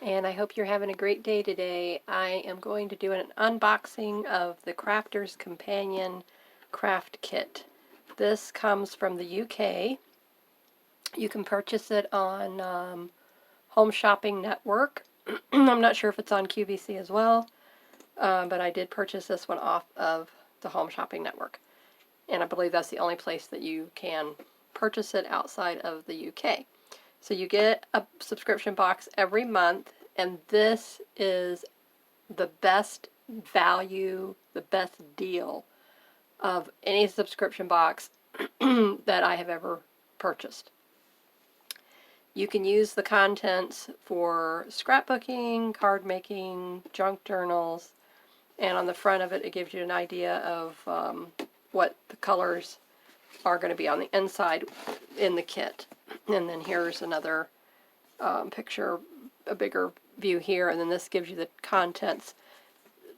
and I hope you're having a great day today. I am going to do an unboxing of the Crafter's Companion Craft Kit. This comes from the UK. You can purchase it on Home Shopping Network. I'm not sure if it's on QVC as well, but I did purchase this one off of the Home Shopping Network. And I believe that's the only place that you can purchase it outside of the UK. So you get a subscription box every month, and this is the best value, the best deal of any subscription box that I have ever purchased. You can use the contents for scrapbooking, card making, junk journals, and on the front of it, it gives you an idea of what the colors are going to be on the inside in the kit. And then here's another picture, a bigger view here, and then this gives you the contents.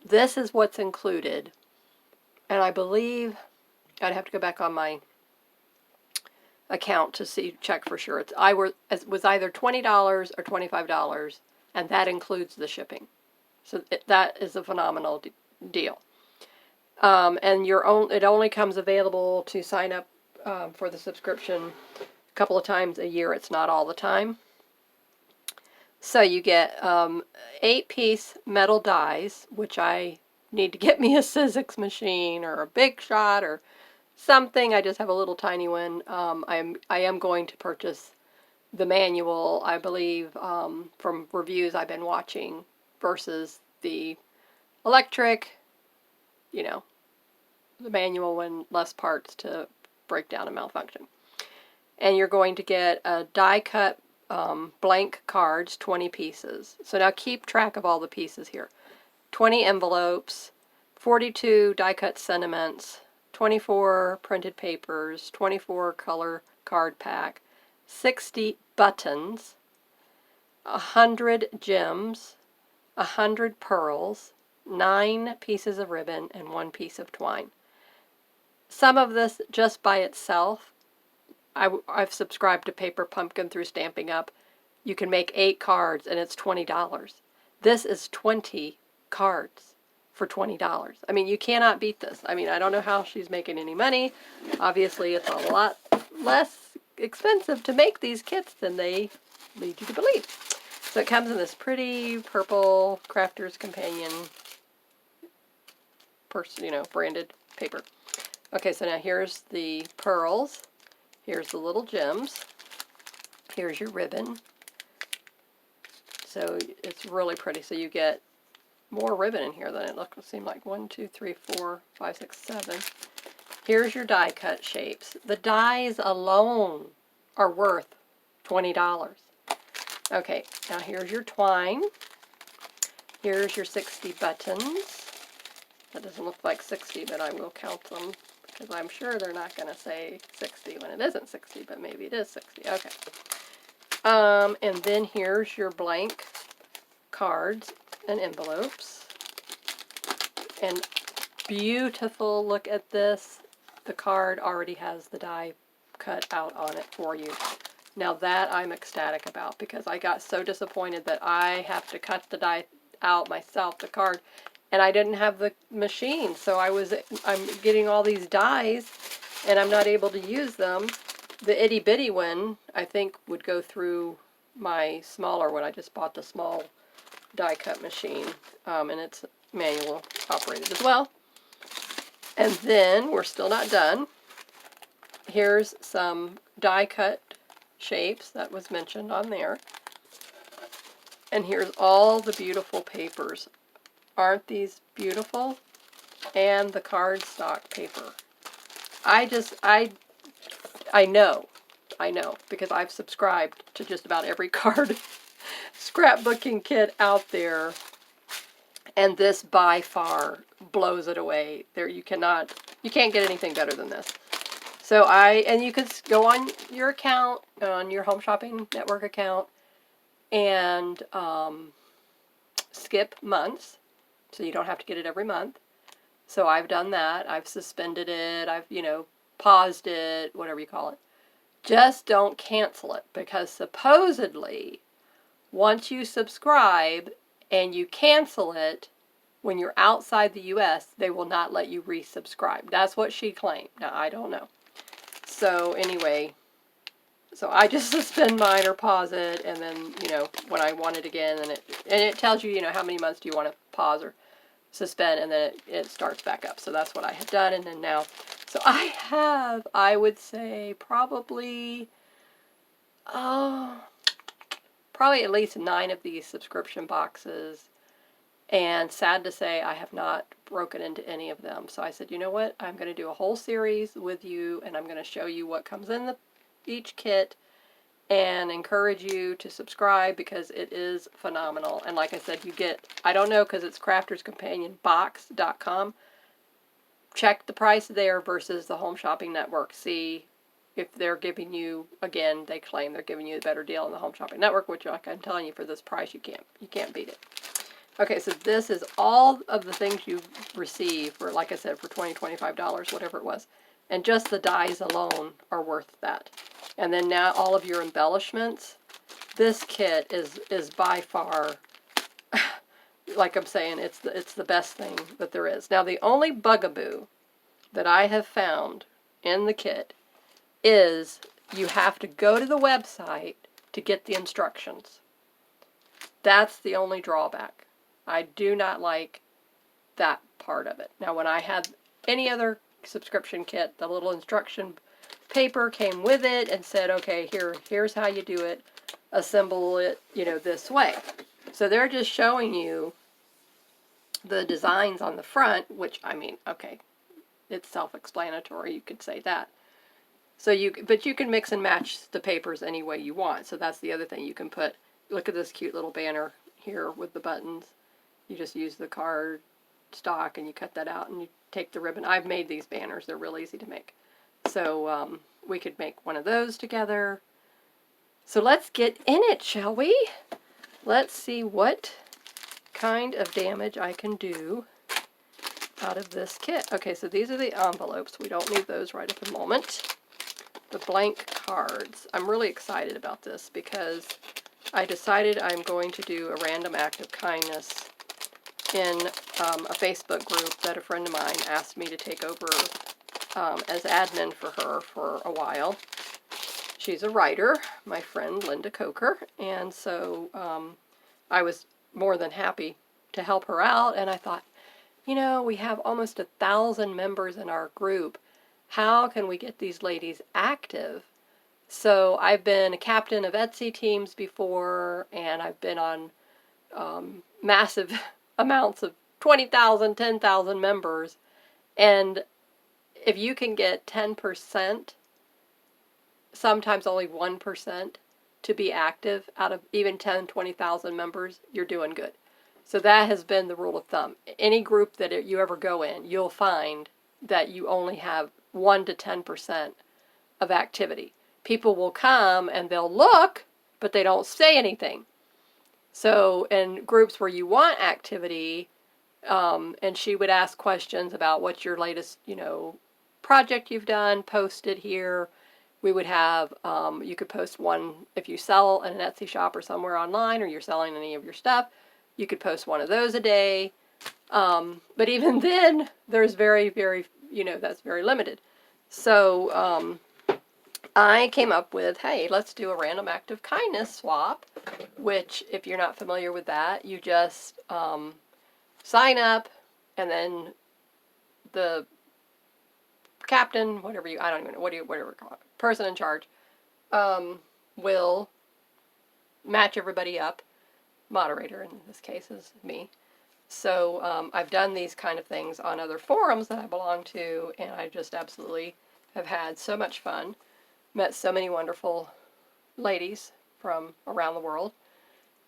This is what's included, and I believe I'd have to go back on my account to check for sure. It was either $20 or $25, and that includes the shipping. So that is a phenomenal deal. And it only comes available to sign up for the subscription a couple of times a year. It's not all the time. So you get 8-piece metal dies, which I need to get me a Sizzix machine or a Big Shot or something. I just have a little tiny one. I am going to purchase the manual, I believe, from reviews I've been watching versus the electric, the manual one, less parts to break down and malfunction. And you're going to get a die cut blank cards, 20 pieces. So now keep track of all the pieces here. 20 envelopes, 42 die cut sentiments, 24 printed papers, 24 color card pack, 60 buttons, 100 gems, 100 pearls, 9 pieces of ribbon, and 1 piece of twine. Some of this just by itself, I've subscribed to Paper Pumpkin through Stampin' Up. You can make 8 cards and it's $20. This is 20 cards for $20. I mean, you cannot beat this. I mean, I don't know how she's making any money. Obviously, it's a lot less expensive to make these kits than they lead you to believe. So it comes in this pretty purple Crafter's Companion branded paper. Okay, so now here's the pearls. Here's the little gems. Here's your ribbon. So it's really pretty. So you get more ribbon in here than it seemed like. 1, 2, 3, 4, 5, 6, 7. Here's your die cut shapes. The dies alone are worth $20. Okay, now here's your twine. Here's your 60 buttons. That doesn't look like 60, but I will count them, because I'm sure they're not going to say 60 when it isn't 60, but maybe it is 60. Okay. And then here's your blank cards and envelopes. And beautiful, look at this. The card already has the die cut out on it for you. Now that I'm ecstatic about, because I got so disappointed that I have to cut the die out myself, the card, and I didn't have the machine, so I'm getting all these dies, and I'm not able to use them. The itty bitty one, I think, would go through my smaller one. I just bought the small die cut machine, and it's manual operated as well. And then we're still not done. Here's some die cut shapes that was mentioned on there. And here's all the beautiful papers. Aren't these beautiful? And the cardstock paper. I know, because I've subscribed to just about every card scrapbooking kit out there, and this by far blows it away. You can't get anything better than this. So and you can go on your account, on your Home Shopping Network account, and skip months, so you don't have to get it every month. So I've done that. I've suspended it. I've, paused it, whatever you call it. Just don't cancel it, because supposedly once you subscribe and you cancel it, when you're outside the U.S., they will not let you resubscribe. That's what she claimed. Now, I don't know. So anyway, so I just suspend mine or pause it, and then, when I want it again, and it tells you, how many months do you want to pause or suspend, and then it starts back up. So that's what I had done, and then now, so I would say probably at least 9 of these subscription boxes. And sad to say, I have not broken into any of them. So I said, you know what? I'm going to do a whole series with you, and I'm going to show you what comes in each kit and encourage you to subscribe because it is phenomenal. And like I said, you get, I don't know because it's crafterscompanionbox.com. Check the price there versus the Home Shopping Network. See if they're giving you, again, they claim they're giving you a better deal on the Home Shopping Network, which, like I'm telling you, for this price, you can't beat it. Okay, so this is all of the things you receive for, like I said, for $20, $25, whatever it was. And just the dies alone are worth that. And then now all of your embellishments. This kit is by far, like I'm saying, it's the best thing that there is. Now the only bugaboo that I have found in the kit is you have to go to the website to get the instructions. That's the only drawback. I do not like that part of it. Now, when I had any other subscription kit, the little instruction paper came with it and said, okay, here's how you do it. Assemble it, this way. So they're just showing you the designs on the front, which, I mean, okay, it's self-explanatory. You could say that. But you can mix and match the papers any way you want. So that's the other thing you can put. Look at this cute little banner here with the buttons. You just use the card stock and you cut that out and you take the ribbon. I've made these banners. They're real easy to make. So we could make one of those together. So let's get in it, shall we? Let's see what kind of damage I can do out of this kit. Okay, so these are the envelopes. We don't need those right at the moment. The blank cards. I'm really excited about this because I decided I'm going to do a random act of kindness in a Facebook group that a friend of mine asked me to take over as admin for her for a while. She's a writer, my friend Linda Coker, and so I was more than happy to help her out, and I thought, we have almost 1,000 members in our group. How can we get these ladies active? So I've been a captain of Etsy teams before, and I've been on massive amounts of 20,000, 10,000 members. And if you can get 10%, sometimes only 1%, to be active out of even 10, 20,000 members, you're doing good. So that has been the rule of thumb. Any group that you ever go in, you'll find that you only have 1 to 10% of activity. People will come and they'll look, but they don't say anything. So in groups where you want activity, and she would ask questions about what's your latest, project you've done, post it here. We would have, you could post one if you sell in an Etsy shop or somewhere online, or you're selling any of your stuff. You could post one of those a day. But even then, there's very, very, that's very limited. So I came up with, hey, let's do a random act of kindness swap, which, if you're not familiar with that, you just sign up, and then the captain, I don't even know, whatever call it, person in charge, will match everybody up. Moderator, in this case, is me. So I've done these kind of things on other forums that I belong to, and I just absolutely have had so much fun. Met so many wonderful ladies from around the world.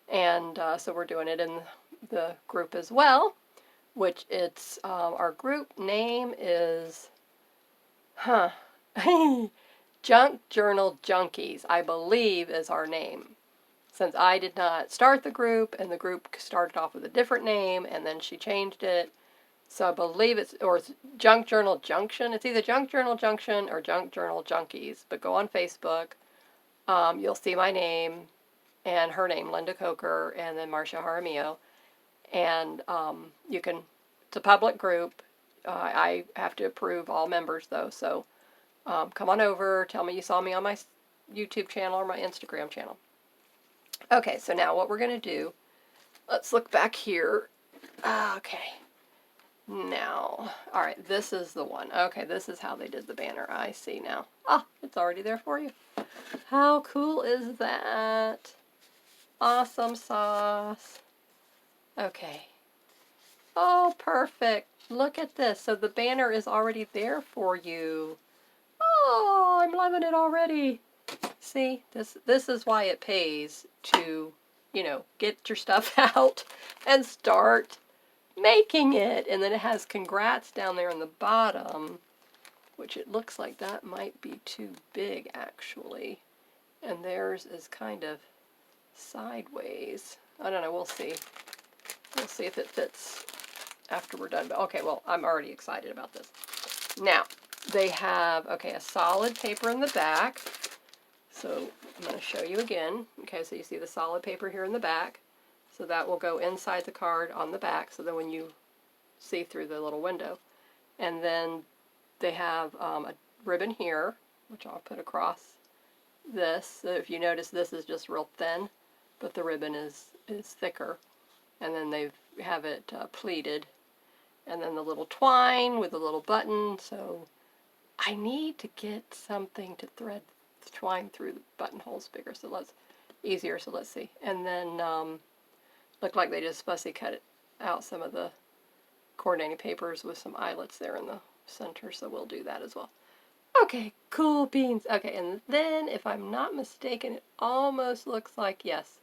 And so we're doing it in the group as well, which it's, our group name is, Junk Journal Junkies, I believe is our name. Since I did not start the group, and the group started off with a different name, and then she changed it. So I believe it's Junk Journal Junction. It's either Junk Journal Junction or Junk Journal Junkies. But go on Facebook. You'll see my name. and her name, Linda Coker, and then Marcia Jaramillo. And you can, it's a public group. I have to approve all members though, so come on over, tell me you saw me on my YouTube channel or my Instagram channel. Okay, so now what we're going to do, let's look back here. Okay, now, all right, this is the one. Okay, this is how they did the banner. I see now. Ah, it's already there for you. How cool is that? Awesome sauce. Okay. Oh, perfect. Look at this. So the banner is already there for you. Oh, I'm loving it already. See, this is why it pays to, you know, get your stuff out and start making it. And then it has congrats down there in the bottom, which it looks like that might be too big actually. And theirs is kind of sideways. I don't know, we'll see. We'll see if it fits after we're done. Okay, well, I'm already excited about this. Now, they have, okay, a solid paper in the back. So I'm going to show you again. Okay, so you see the solid paper here in the back. So that will go inside the card on the back, so that when you see through the little window. And then they have a ribbon here, which I'll put across this. So if you notice, this is just real thin, but the ribbon is thicker. And then they have it pleated. And then the little twine with the little button. So I need to get something to thread the twine through the buttonholes bigger, so let's see. And then looked like they just fussy cut out some of the coordinating papers with some eyelets there in the center, so we'll do that as well. Okay, cool beans. Okay, and then if I'm not mistaken, it almost looks like, yes,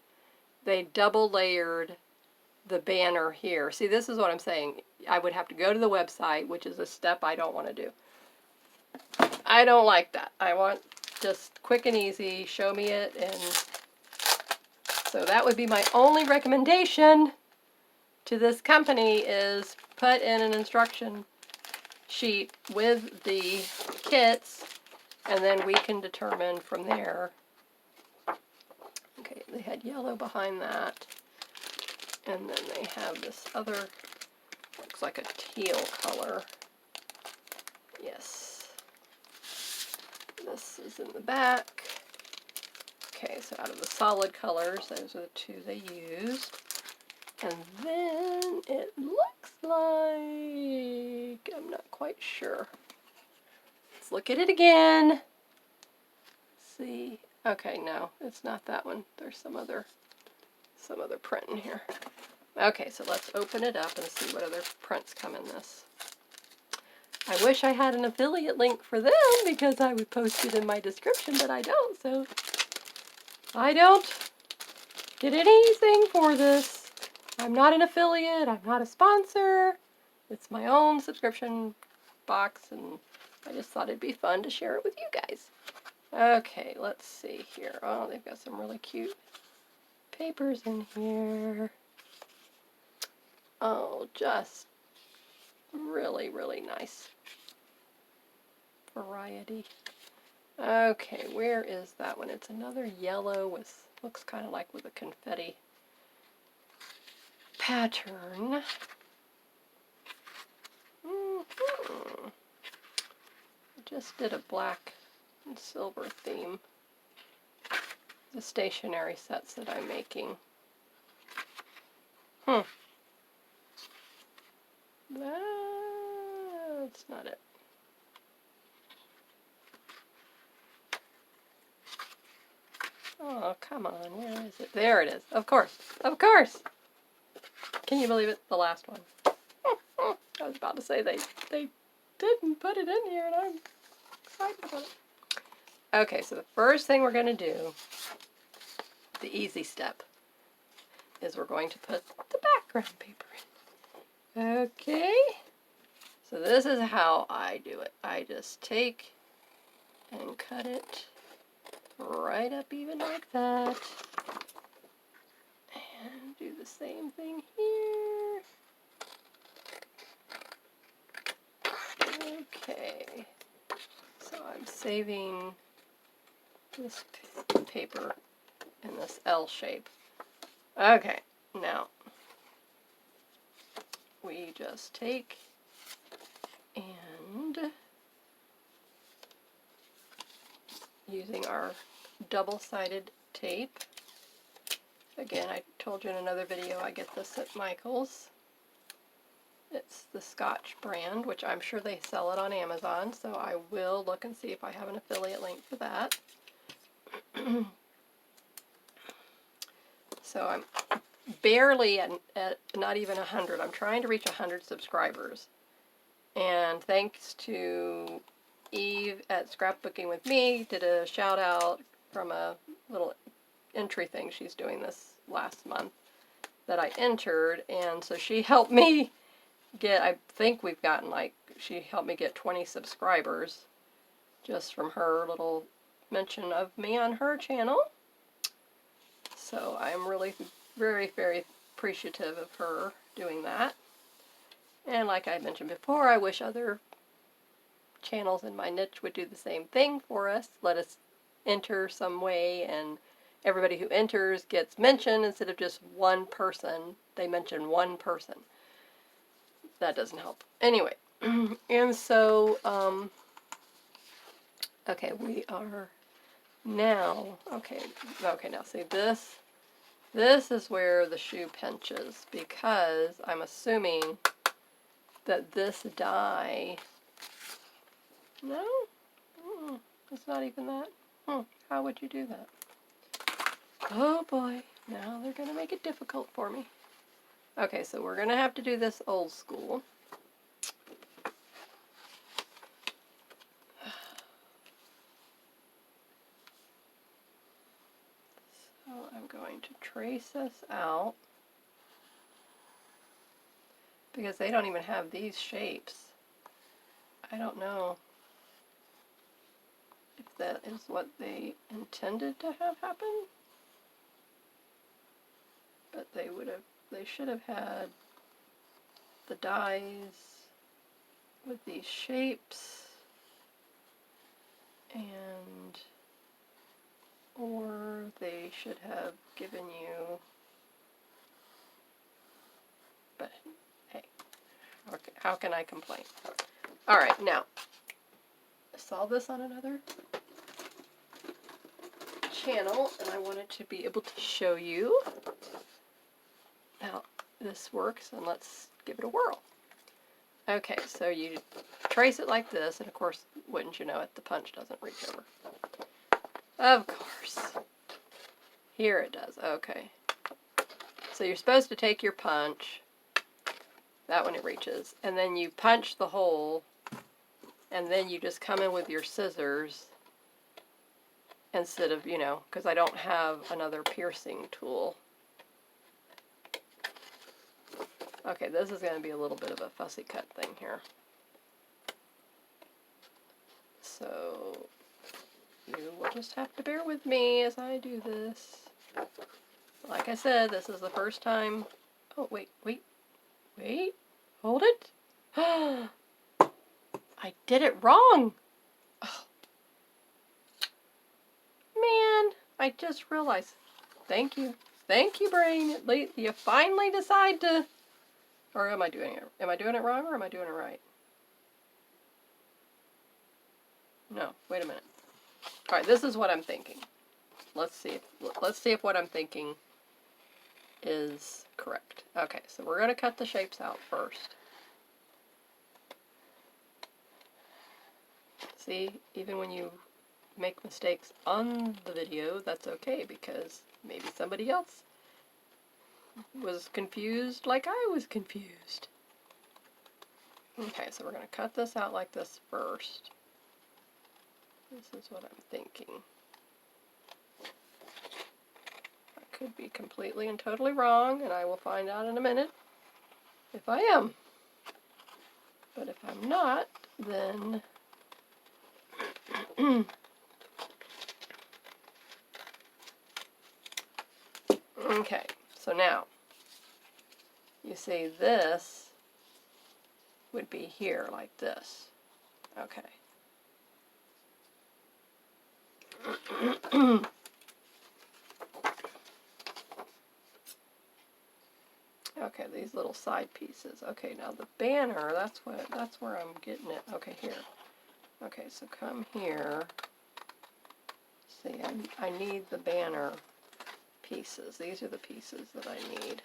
they double layered the banner here. See, this is what I'm saying. I would have to go to the website, which is a step I don't want to do. I don't like that. I want just quick and easy, show me it, and so that would be my only recommendation to this company is put in an instruction sheet with the kits, and then we can determine from there. Okay, they had yellow behind that, and then they have this other, looks like a teal color. Yes. This is in the back. Okay, so out of the solid colors, those are the two they used. And then it looks like, I'm not quite sure. Let's look at it again. Let's see. Okay, no, it's not that one. There's some other print in here. Okay, so let's open it up and see what other prints come in this. I wish I had an affiliate link for them because I would post it in my description, but I don't, so I don't get anything for this. I'm not an affiliate, I'm not a sponsor. It's my own subscription box, and I just thought it'd be fun to share it with you guys. Okay, let's see here. Oh, they've got some really cute papers in here. Oh, just really, really nice variety. Okay, where is that one? It's another yellow with, looks kind of like with a confetti pattern. I just did a black and silver theme. The stationery sets that I'm making. That's not it. Oh, come on, where is it? There it is. Of course. Of course! Can you believe it? The last one. I was about to say they didn't put it in here, and I'm excited about it. Okay, so the first thing we're going to do, the easy step, is we're going to put the background paper in. Okay, so this is how I do it. I just take and cut it right up even like that. And do the same thing here. Okay, so I'm saving this paper in this L shape. Okay, now we just take and using our double-sided tape. Again, I told you in another video I get this at Michael's. It's the Scotch brand, which I'm sure they sell it on Amazon, so I will look and see if I have an affiliate link for that. So I'm barely at not even 100. I'm trying to reach 100 subscribers. And thanks to Eve at Scrapbooking with Me, did a shout out from a little entry thing she's doing this last month that I entered, and so she helped me get, I think we've gotten like, she helped me get 20 subscribers just from her little mention of me on her channel. So I'm really very, very appreciative of her doing that. And like I mentioned before, I wish other channels in my niche would do the same thing for us. Let us enter some way, and everybody who enters gets mentioned instead of just one person. They mention one person. That doesn't help. Anyway, and so, okay, we are now, okay, now see this is where the shoe pinches, because I'm assuming that this die, no, it's not even that. How would you do that? Oh boy, now they're going to make it difficult for me. Okay, so we're going to have to do this old school. So I'm going to trace this out, because they don't even have these shapes. I don't know if that is what they intended to have happen, but they should have had the dies with these shapes, and or they should have given you, but hey, how can I complain? Alright, now, I saw this on another channel, and I wanted to be able to show you how this works, and let's give it a whirl. Okay, so you trace it like this, and of course, wouldn't you know it, the punch doesn't reach over. Of course. Here it does, okay. So you're supposed to take your punch, that one it reaches, and then you punch the hole, and then you just come in with your scissors instead of, you know, because I don't have another piercing tool. Okay, this is going to be a little bit of a fussy cut thing here. So you will just have to bear with me as I do this. Like I said, this is the first time. Oh, wait, hold it. I did it wrong. Oh. Man, I just realized. Thank you, brain. You finally decide to. Or am I doing it? Am I doing it wrong, or am I doing it right? No, wait a minute. All right, this is what I'm thinking. Let's see if what I'm thinking is correct. Okay, so we're going to cut the shapes out first. See, even when you make mistakes on the video, that's okay, because maybe somebody else was confused like I was confused. Okay, so we're going to cut this out like this first. This is what I'm thinking. I could be completely and totally wrong, and I will find out in a minute if I am. But if I'm not, then okay, so now you see this would be here like this. Okay. Okay, these little side pieces. Okay, now the banner, that's where I'm getting it. Okay, here. Okay, so come here. See, I need the banner pieces. These are the pieces that I need.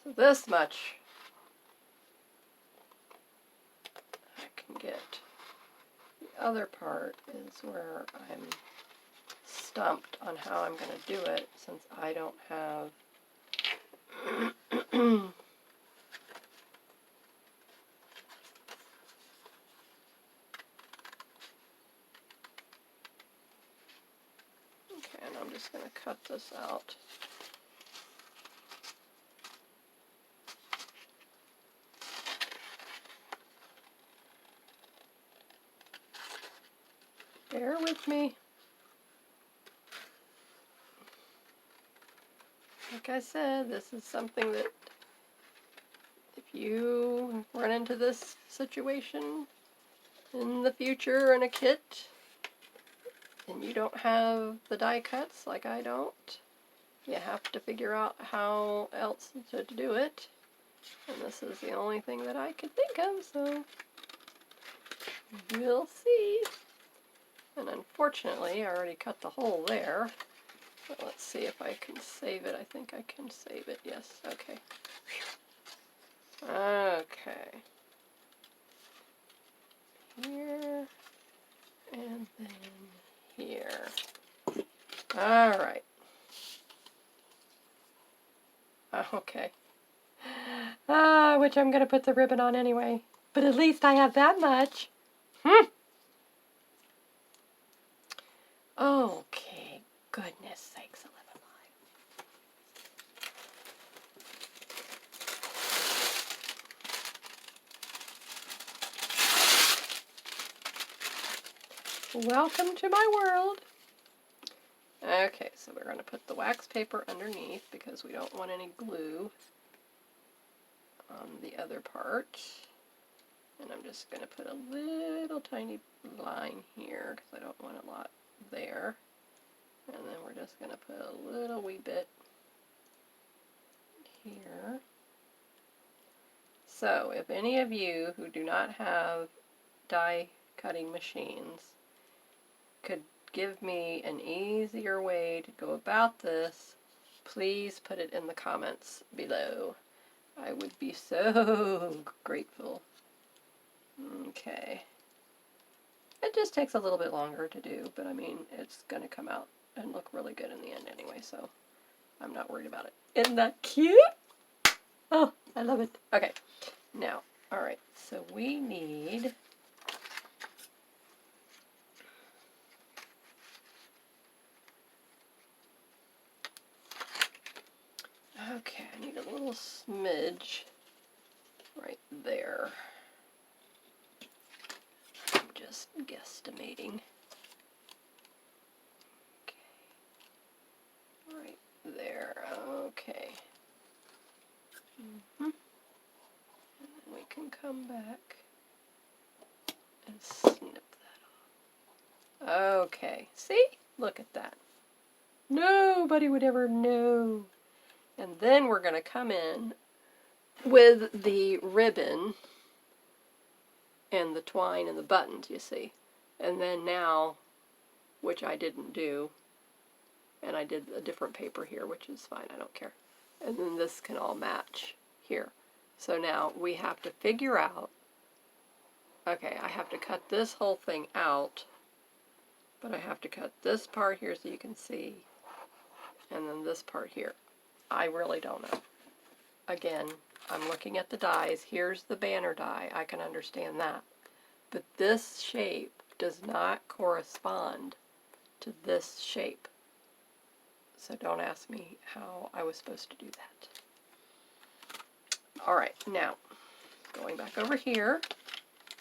So this much I can get. The other part is where I'm stumped on how I'm going to do it, since I don't have okay, and I'm just going to cut this out. Bear with me. Like I said, this is something that if you run into this situation in the future in a kit and you don't have the die cuts like I don't, you have to figure out how else to do it. And this is the only thing that I could think of, so we'll see. And unfortunately, I already cut the hole there. But let's see if I can save it. I think I can save it. Yes, okay. Okay. Here, and then here. Alright. Okay. Which I'm going to put the ribbon on anyway. But at least I have that much. Okay. Goodness sakes, 11 live. Welcome to my world. Okay, so we're going to put the wax paper underneath because we don't want any glue on the other part. And I'm just going to put a little tiny line here because I don't want a lot there. And then we're just going to put a little wee bit here. So if any of you who do not have die cutting machines could give me an easier way to go about this, please put it in the comments below. I would be so grateful. Okay. It just takes a little bit longer to do, but I mean, it's going to come out and look really good in the end anyway, so I'm not worried about it. Isn't that cute? Oh, I love it. Okay, now, alright, so we need okay, I need a little smidge right there. I'm just guesstimating. Okay, right there. Okay. And then we can come back and snip that off. Okay, see? Look at that. Nobody would ever know. And then we're going to come in with the ribbon and the twine and the buttons, you see. And then now, which I didn't do, and I did a different paper here, which is fine, I don't care. And then this can all match here. So now we have to figure out, okay, I have to cut this whole thing out, but I have to cut this part here so you can see, and then this part here. I really don't know. Again, I'm looking at the dies. Here's the banner die. I can understand that. But this shape does not correspond to this shape. So don't ask me how I was supposed to do that. Alright, now, going back over here,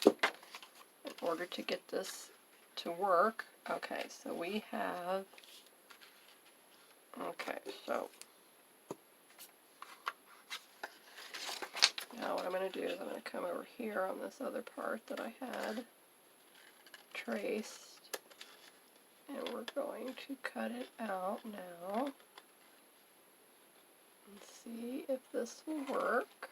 in order to get this to work, okay, so we have, okay, so now what I'm going to do is I'm going to come over here on this other part that I had traced, and we're going to cut it out now. Let's see if this will work.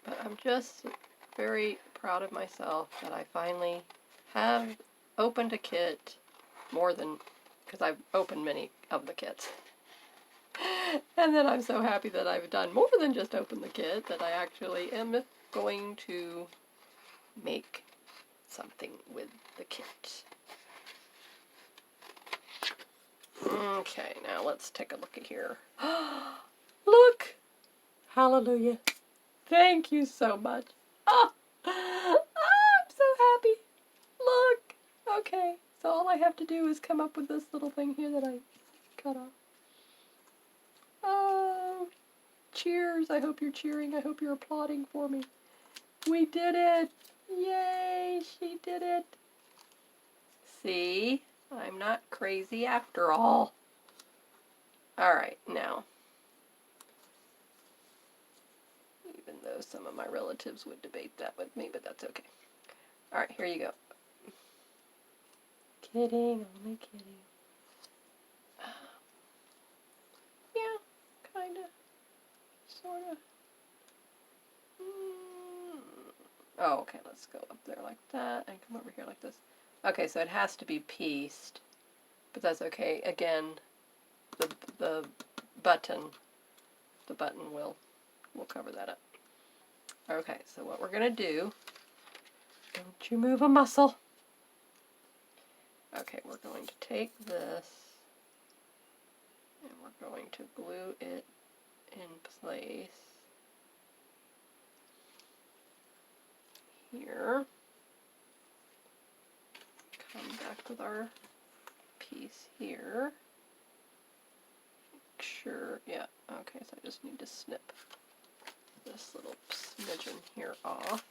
But I'm just very proud of myself that I finally have opened a kit more than, because I've opened many of the kits. And then I'm so happy that I've done more than just open the kit, that I actually am going to make something with the kit. Okay, now let's take a look at here. Look! Hallelujah. Thank you so much. Oh, I'm so happy. Look. Okay, so all I have to do is come up with this little thing here that I cut off. Oh, cheers. I hope you're cheering. I hope you're applauding for me. We did it. Yay, she did it. See, I'm not crazy after all. All right, now, even though some of my relatives would debate that with me, but that's okay. All right, here you go. Kidding, only kidding. Yeah, kind of, sort of. Oh, okay, let's go up there like that and come over here like this. Okay, so it has to be pieced, but that's okay. Again, the button will cover that up. Okay, so what we're gonna do, don't you move a muscle. Okay, we're going to take this and we're going to glue it in place here. Come back with our piece here. Make sure, yeah, okay, so I just need to snip this little smidgen here off.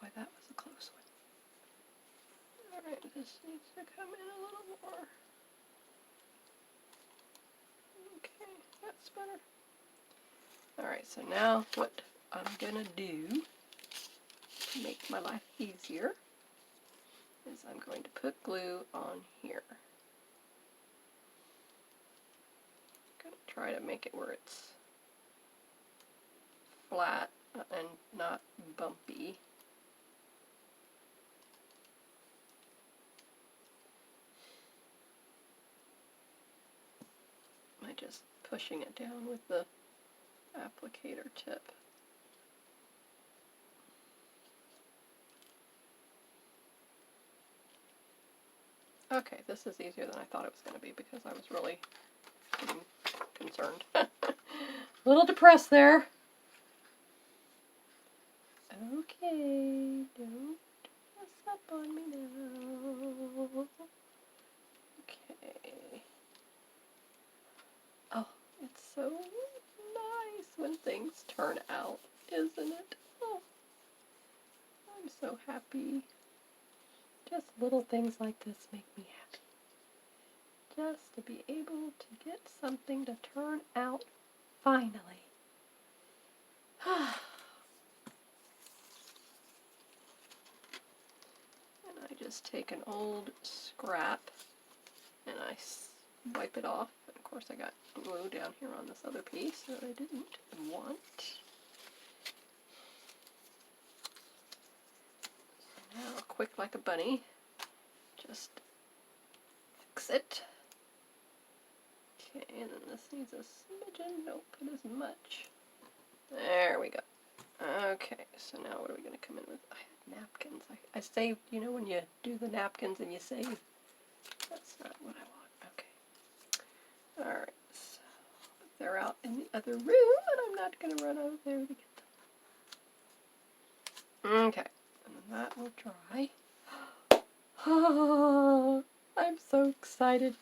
Boy, that was a close one. Alright, this needs to come in a little more. Okay, that's better. Alright, so now what I'm gonna do to make my life easier is I'm going to put glue on here. I'm gonna try to make it where it's flat and not bumpy. By just pushing it down with the applicator tip. Okay, this is easier than I thought it was going to be because I was really getting concerned. A little depressed there. Okay, don't mess up on me now. Okay. Oh, it's so nice when things turn out, isn't it? Oh, I'm so happy. Just little things like this make me happy. Just to be able to get something to turn out finally. And I just take an old scrap and I wipe it off. And of course I got glue down here on this other piece that I didn't want. So now, quick like a bunny, just fix it. Okay, and then this needs a smidgen. Don't put as much. There we go. Okay, so now what are we going to come in with? I had napkins. I saved, you know when you do the napkins and you save? That's not what I want. Okay. Alright, so they're out in the other room, and I'm not going to run over there to get them. Okay, and then that will dry. Oh, I'm so excited.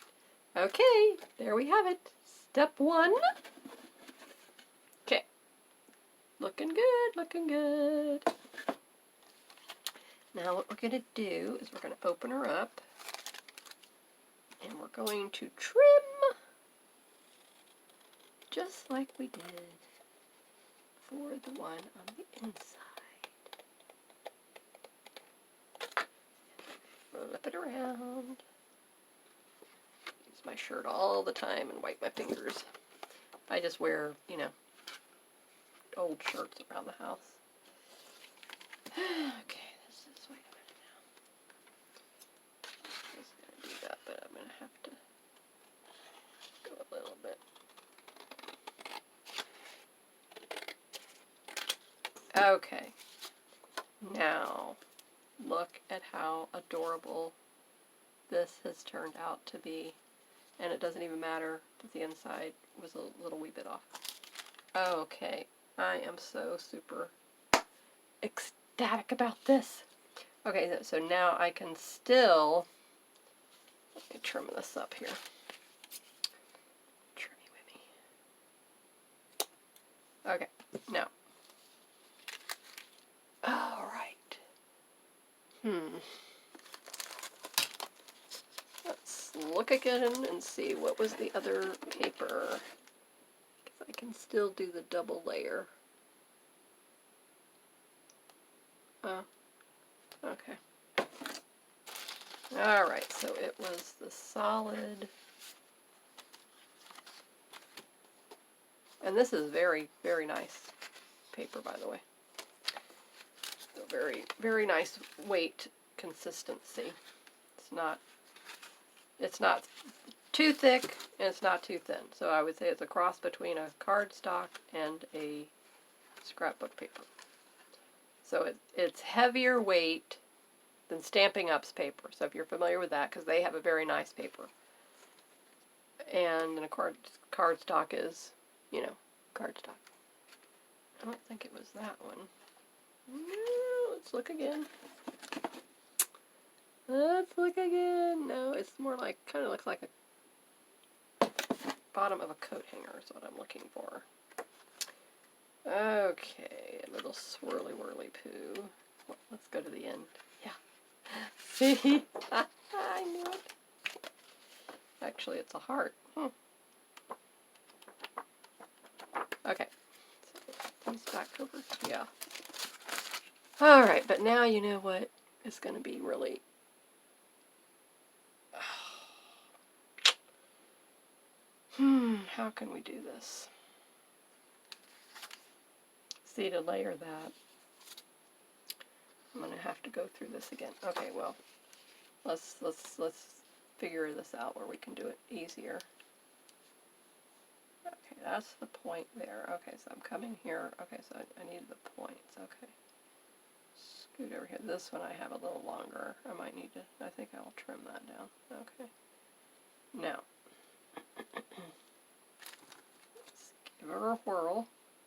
Okay, there we have it. Step 1. Okay. Looking good, looking good. Now what we're going to do is we're going to open her up. going to trim just like we did for the one on the inside. Flip it around. Use my shirt all the time and wipe my fingers. I just wear, you know, old shirts around the house. Okay, this is, wait a minute now. I was going to do that, but I'm going to have to go a little bit. Okay, now look at how adorable this has turned out to be, and it doesn't even matter that the inside was a little wee bit off. Okay, I am so super ecstatic about this. Okay, so now I can still, let me trim this up here. Trimmy wimmy. Okay, now. All right. Let's look again and see what was the other paper. Because I can still do the double layer. Okay. All right, so it was the solid. And this is very, very nice paper, by the way. So very, very nice weight consistency. It's not too thick and it's not too thin. So I would say it's a cross between a cardstock and a scrapbook paper. So it's heavier weight than Stampin' Up's paper. So if you're familiar with that, because they have a very nice paper. And a cardstock is, you know, cardstock. I don't think it was that one. No, let's look again. Let's look again. No, it's more like, kind of looks like a bottom of a coat hanger is what I'm looking for. Okay, a little swirly whirly poo. Well, let's go to the end. Yeah. See? I knew it. Actually, it's a heart. Okay. So these back over. Yeah. Alright, but now you know what is going to be really... how can we do this? See, to layer that, I'm going to have to go through this again. Okay, well, let's figure this out where we can do it easier. Okay, that's the point there. Okay, so I'm coming here. Okay, so I need the points. Okay. Scoot over here. This one I have a little longer. I might need to, I think I'll trim that down. Okay. Now, let's give her a whirl.